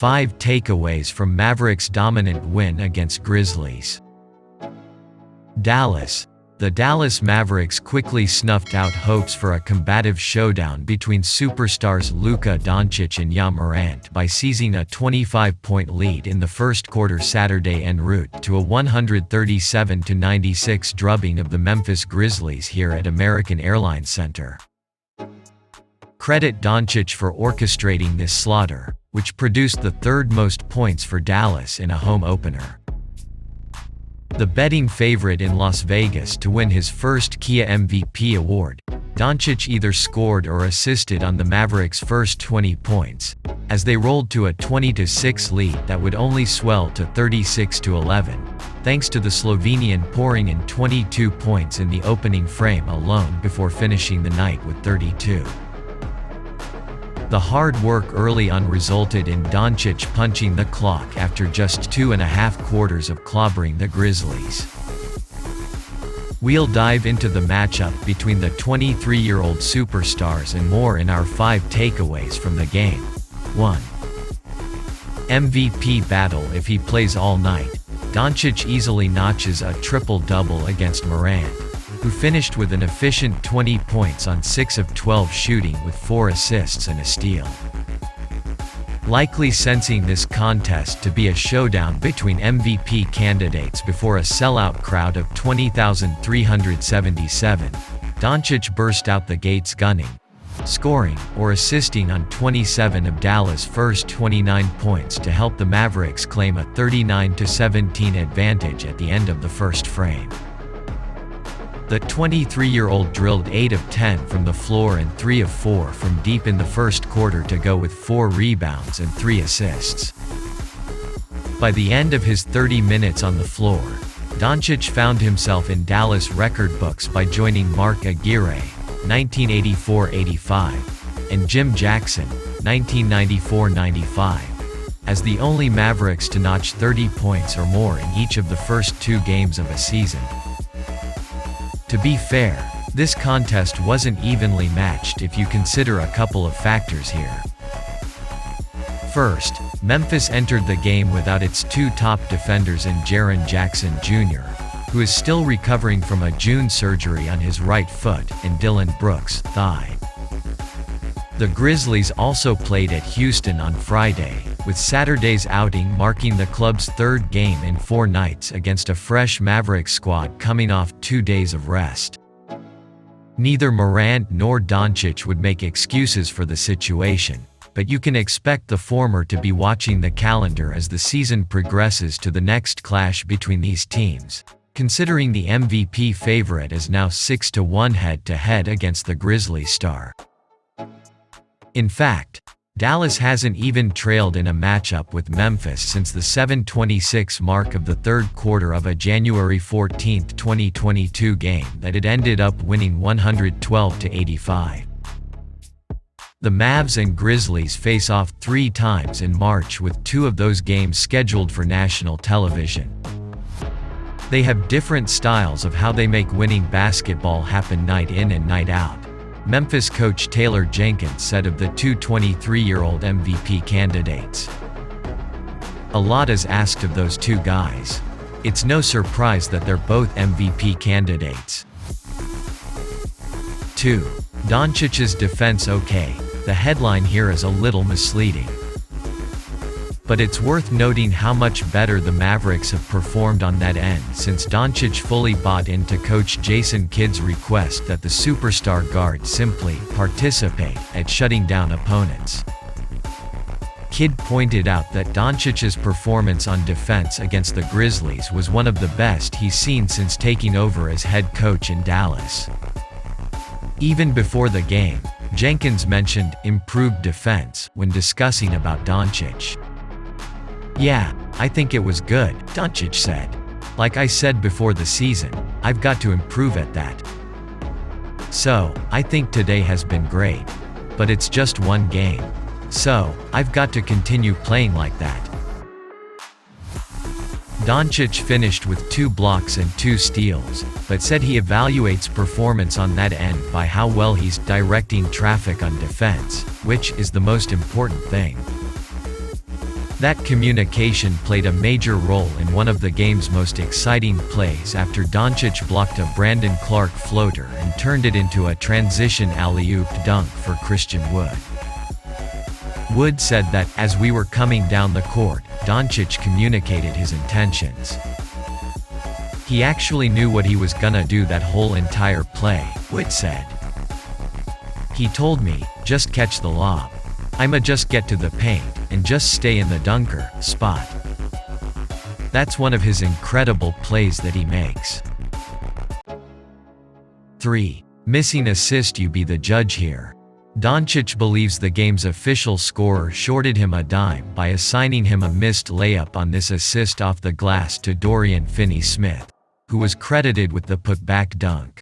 5 takeaways from Mavericks' dominant win against Grizzlies. Dallas. The Dallas Mavericks quickly snuffed out hopes for a combative showdown between superstars Luka Doncic and Morant by seizing a 25-point lead in the first quarter Saturday en route to a 137-96 drubbing of the Memphis Grizzlies here at American Airlines Center. Credit Doncic for orchestrating this slaughter, which produced the third most points for Dallas in a home opener. The betting favorite in Las Vegas to win his first Kia MVP award, Doncic either scored or assisted on the Mavericks' first 20 points, as they rolled to a 20-6 lead that would only swell to 36-11, thanks to the Slovenian pouring in 22 points in the opening frame alone before finishing the night with 32. The hard work early on resulted in Doncic punching the clock after just 2.5 quarters of clobbering the Grizzlies. We'll dive into the matchup between the 23-year-old superstars and more in our 5 takeaways from the game. 1. MVP battle. If he plays all night, Doncic easily notches a triple-double against Morant, who finished with an efficient 20 points on 6 of 12 shooting with 4 assists and a steal. Likely sensing this contest to be a showdown between MVP candidates before a sellout crowd of 20,377, Doncic burst out the gates gunning, scoring or assisting on 27 of Dallas' first 29 points to help the Mavericks claim a 39-17 advantage at the end of the first frame. The 23-year-old drilled 8 of 10 from the floor and 3 of 4 from deep in the first quarter to go with 4 rebounds and 3 assists. By the end of his 30 minutes on the floor, Doncic found himself in Dallas record books by joining Mark Aguirre, 1984-85, and Jim Jackson, 1994-95, as the only Mavericks to notch 30 points or more in each of the first 2 games of a season. To be fair, this contest wasn't evenly matched if you consider a couple of factors here. First, Memphis entered the game without its 2 top defenders in Jaren Jackson Jr., who is still recovering from a June surgery on his right foot, and Dillon Brooks' thigh. The Grizzlies also played at Houston on Friday, with Saturday's outing marking the club's 3rd game in 4 nights against a fresh Mavericks squad coming off 2 days of rest. Neither Morant nor Doncic would make excuses for the situation, but you can expect the former to be watching the calendar as the season progresses to the next clash between these teams, considering the MVP favorite is now 6-1 head-to-head against the Grizzlies star. In fact, Dallas hasn't even trailed in a matchup with Memphis since the 7:26 mark of the 3rd quarter of a January 14, 2022 game that it ended up winning 112-85. The Mavs and Grizzlies face off 3 times in March, with 2 of those games scheduled for national television. They have different styles of how they make winning basketball happen night in and night out, Memphis coach Taylor Jenkins said of the 2 23-year-old MVP candidates. A lot is asked of those 2 guys. It's no surprise that they're both MVP candidates. 2. Doncic's defense. Okay, the headline here is a little misleading, but it's worth noting how much better the Mavericks have performed on that end since Doncic fully bought into coach Jason Kidd's request that the superstar guard simply participate at shutting down opponents. Kidd pointed out that Doncic's performance on defense against the Grizzlies was one of the best he's seen since taking over as head coach in Dallas. Even before the game, Jenkins mentioned improved defense when discussing about Doncic. "Yeah, I think it was good," Doncic said. "Like I said before the season, I've got to improve at that. So, I think today has been great. But it's just one game. So, I've got to continue playing like that." Doncic finished with 2 blocks and 2 steals, but said he evaluates performance on that end by how well he's directing traffic on defense, which is the most important thing. That communication played a major role in one of the game's most exciting plays after Doncic blocked a Brandon Clark floater and turned it into a transition alley-oop dunk for Christian Wood. Wood said that, as we were coming down the court, Doncic communicated his intentions. He actually knew what he was gonna do that whole entire play, Wood said. He told me, just catch the lob. I'ma just get to the paint, and just stay in the dunker spot. That's one of his incredible plays that he makes. 3. Missing assist. You be the judge here. Doncic believes the game's official scorer shorted him a dime by assigning him a missed layup on this assist off the glass to Dorian Finney-Smith, who was credited with the putback dunk.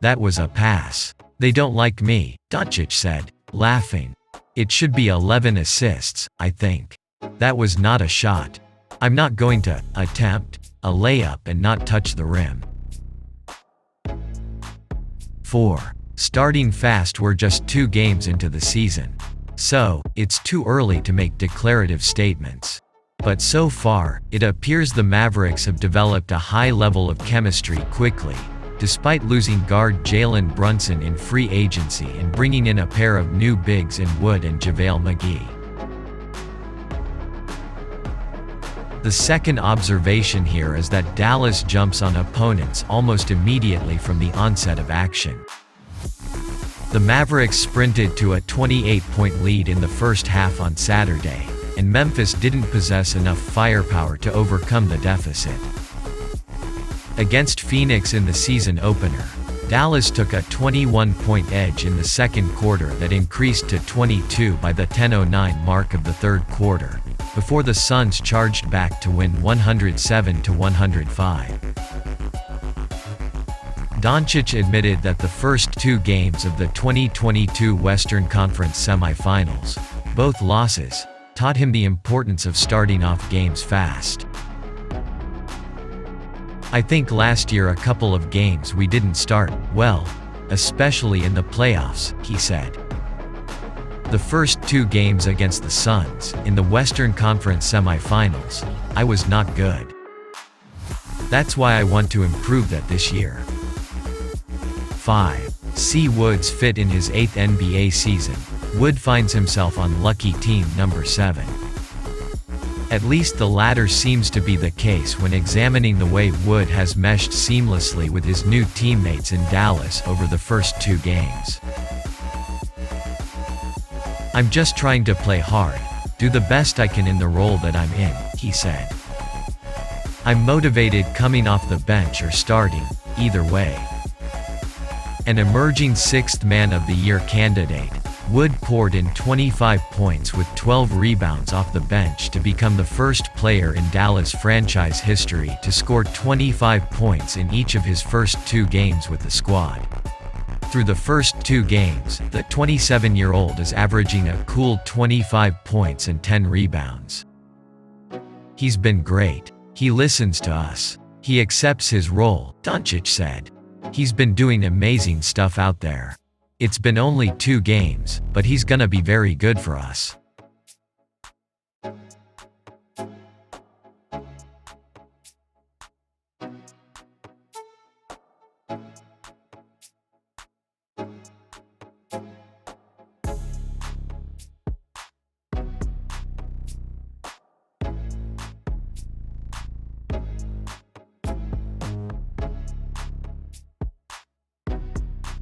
That was a pass. They don't like me, Doncic said, laughing. It should be 11 assists, I think. That was not a shot. I'm not going to attempt a layup and not touch the rim. 4. Starting fast. We're just 2 games into the season, so it's too early to make declarative statements. But so far, it appears the Mavericks have developed a high level of chemistry quickly, despite losing guard Jalen Brunson in free agency and bringing in a pair of new bigs in Wood and JaVale McGee. The second observation here is that Dallas jumps on opponents almost immediately from the onset of action. The Mavericks sprinted to a 28-point lead in the first half on Saturday, and Memphis didn't possess enough firepower to overcome the deficit. Against Phoenix in the season opener, Dallas took a 21-point edge in the second quarter that increased to 22 by the 10:09 mark of the third quarter, before the Suns charged back to win 107-105. Doncic admitted that the first 2 games of the 2022 Western Conference semifinals, both losses, taught him the importance of starting off games fast. I think last year a couple of games we didn't start well, especially in the playoffs, he said. The first 2 games against the Suns, in the Western Conference semifinals, I was not good. That's why I want to improve that this year. 5. See Wood's fit in his 8th NBA season. Wood finds himself on lucky team number 7. At least the latter seems to be the case when examining the way Wood has meshed seamlessly with his new teammates in Dallas over the first 2 games. I'm just trying to play hard, do the best I can in the role that I'm in, he said. I'm motivated coming off the bench or starting, either way. An emerging 6th Man of the Year candidate, Wood poured in 25 points with 12 rebounds off the bench to become the first player in Dallas franchise history to score 25 points in each of his first 2 games with the squad. Through the first 2 games, the 27-year-old is averaging a cool 25 points and 10 rebounds. He's been great. He listens to us. He accepts his role, Doncic said. He's been doing amazing stuff out there. It's been only 2 games, but he's gonna be very good for us.